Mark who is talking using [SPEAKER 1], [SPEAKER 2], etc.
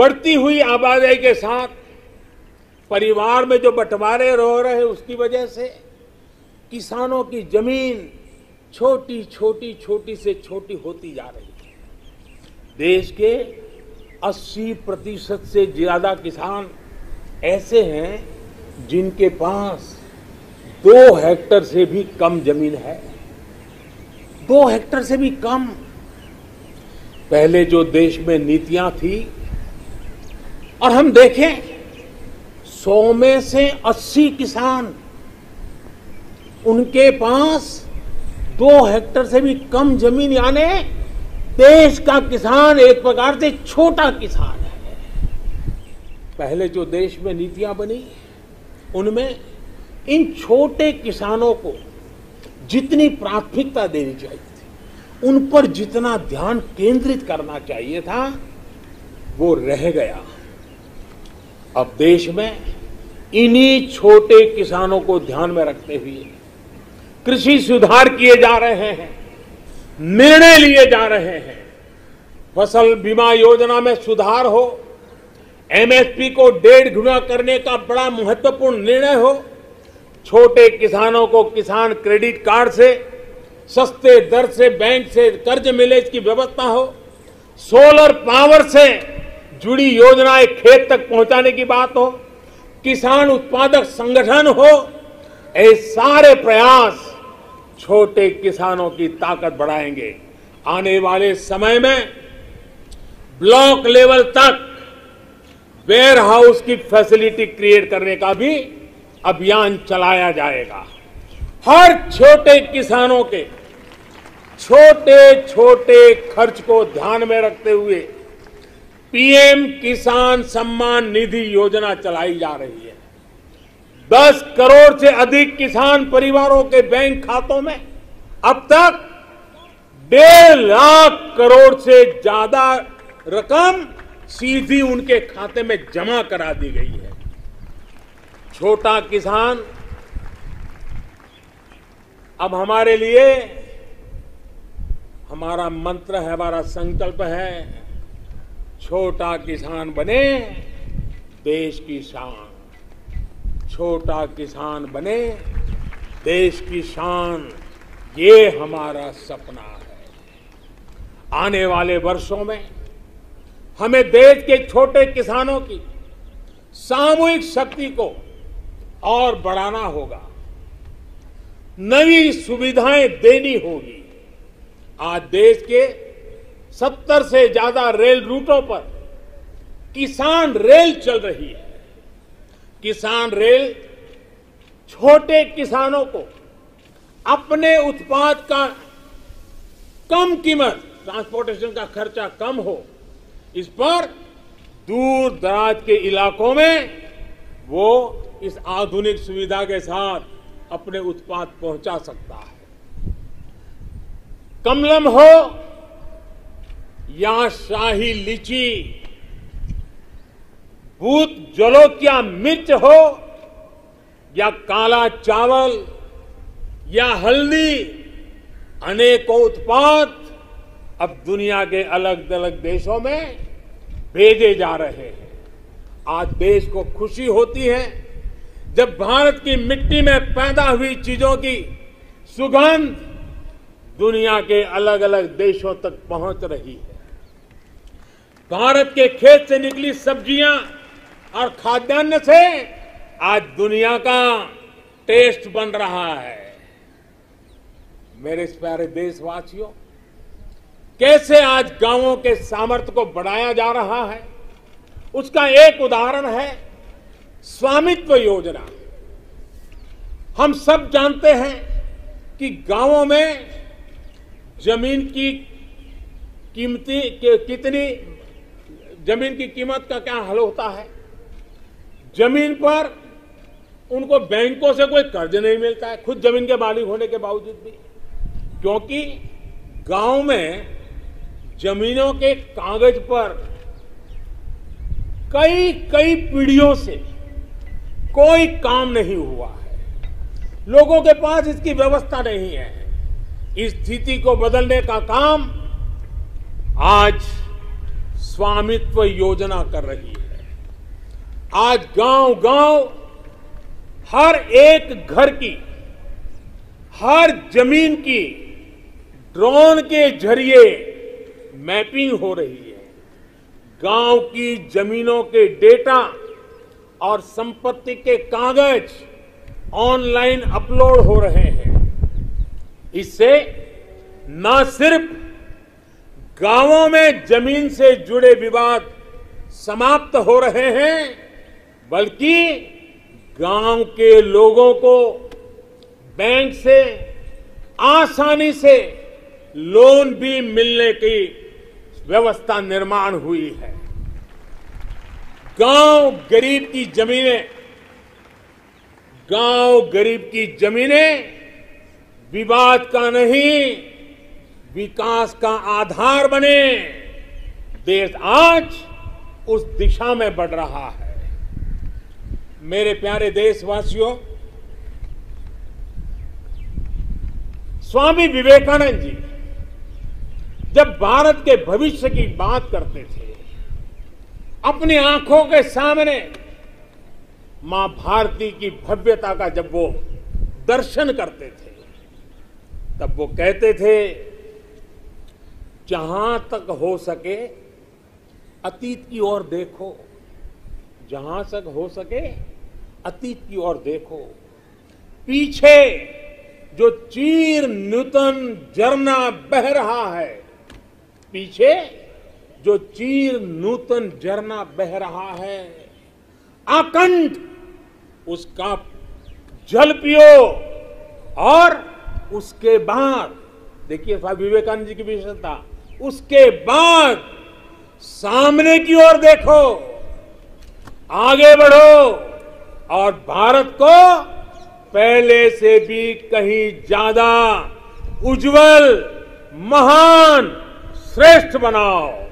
[SPEAKER 1] बढ़ती हुई आबादी के साथ परिवार में जो बंटवारे हो रहे हैं उसकी वजह से किसानों की जमीन छोटी छोटी छोटी से छोटी होती जा रही है। देश के 80% से ज्यादा किसान ऐसे हैं जिनके पास 2 हेक्टेयर से भी कम जमीन है। 2 हेक्टेयर से भी कम। पहले जो देश में नीतियां थी, और हम देखें 100 में से 80 किसान, उनके पास 2 हेक्टेयर से भी कम जमीन, यानी देश का किसान एक प्रकार से छोटा किसान है। पहले जो देश में नीतियां बनी उनमें इन छोटे किसानों को जितनी प्राथमिकता देनी चाहिए थी, उन पर जितना ध्यान केंद्रित करना चाहिए था, वो रह गया। अब देश में इन्हीं छोटे किसानों को ध्यान में रखते हुए कृषि सुधार किए जा रहे हैं, निर्णय लिए जा रहे हैं। फसल बीमा योजना में सुधार हो, एमएसपी को 1.5 गुना करने का बड़ा महत्वपूर्ण निर्णय हो, छोटे किसानों को किसान क्रेडिट कार्ड से सस्ते दर से बैंक से कर्ज मिले, इसकी व्यवस्था हो, सोलर पावर से जुड़ी योजनाएं खेत तक पहुंचाने की बात हो, किसान उत्पादक संगठन हो, ये सारे प्रयास छोटे किसानों की ताकत बढ़ाएंगे। आने वाले समय में ब्लॉक लेवल तक वेयर हाउस की फैसिलिटी क्रिएट करने का भी अभियान चलाया जाएगा। हर छोटे किसानों के छोटे छोटे खर्च को ध्यान में रखते हुए पीएम किसान सम्मान निधि योजना चलाई जा रही है। 10 करोड़ से अधिक किसान परिवारों के बैंक खातों में अब तक 1.5 लाख करोड़ से ज्यादा रकम सीधी उनके खाते में जमा करा दी गई है। छोटा किसान अब हमारे लिए, हमारा मंत्र है, हमारा संकल्प है, छोटा किसान बने देश की शान। छोटा किसान बने देश की शान, ये हमारा सपना है। आने वाले वर्षों में हमें देश के छोटे किसानों की सामूहिक शक्ति को और बढ़ाना होगा, नई सुविधाएं देनी होगी। आज देश के 70 से ज्यादा रेल रूटों पर किसान रेल चल रही है। किसान रेल छोटे किसानों को अपने उत्पाद का कम कीमत, ट्रांसपोर्टेशन का खर्चा कम हो, इस पर दूर दराज के इलाकों में वो इस आधुनिक सुविधा के साथ अपने उत्पाद पहुंचा सकता है। कमलम हो या शाही लीची, भूत जलोकिया मिर्च हो या काला चावल या हल्दी, अनेकों उत्पाद अब दुनिया के अलग अलग देशों में भेजे जा रहे हैं। आज देश को खुशी होती है जब भारत की मिट्टी में पैदा हुई चीजों की सुगंध दुनिया के अलग अलग देशों तक पहुंच रही है। भारत के खेत से निकली सब्जियां और खाद्यान्न से आज दुनिया का टेस्ट बन रहा है। मेरे प्यारे देशवासियों, कैसे आज गांवों के सामर्थ्य को बढ़ाया जा रहा है, उसका एक उदाहरण है स्वामित्व योजना। हम सब जानते हैं कि गांवों में जमीन की कीमत का क्या हल होता है। जमीन पर उनको बैंकों से कोई कर्ज नहीं मिलता है, खुद जमीन के मालिक होने के बावजूद भी, क्योंकि गांव में जमीनों के कागज पर कई पीढ़ियों से कोई काम नहीं हुआ है। लोगों के पास इसकी व्यवस्था नहीं है। इस स्थिति को बदलने का काम आज स्वामित्व योजना कर रही है। आज गांव-गांव हर एक घर की, हर जमीन की ड्रोन के जरिए मैपिंग हो रही है। गांव की जमीनों के डेटा और संपत्ति के कागज ऑनलाइन अपलोड हो रहे हैं। इससे न सिर्फ गांवों में जमीन से जुड़े विवाद समाप्त हो रहे हैं, बल्कि गांव के लोगों को बैंक से आसानी से लोन भी मिलने की व्यवस्था निर्माण हुई है। गांव गरीब की जमीनें विवाद का नहीं, विकास का आधार बने। देश आज उस दिशा में बढ़ रहा है। मेरे प्यारे देशवासियों, स्वामी विवेकानंद जी जब भारत के भविष्य की बात करते थे, अपनी आंखों के सामने मां भारती की भव्यता का जब वो दर्शन करते थे, तब वो कहते थे, जहां तक हो सके अतीत की ओर देखो, जहां तक हो सके अतीत की ओर देखो। पीछे जो चीर नूतन झरना बह रहा है, पीछे जो चीर नूतन झरना बह रहा है, आकंठ उसका जल पियो। और उसके बाद देखिए स्वामी विवेकानंद जी की विशेषता, उसके बाद सामने की ओर देखो, आगे बढ़ो और भारत को पहले से भी कहीं ज्यादा उज्जवल, महान, श्रेष्ठ बनाओ।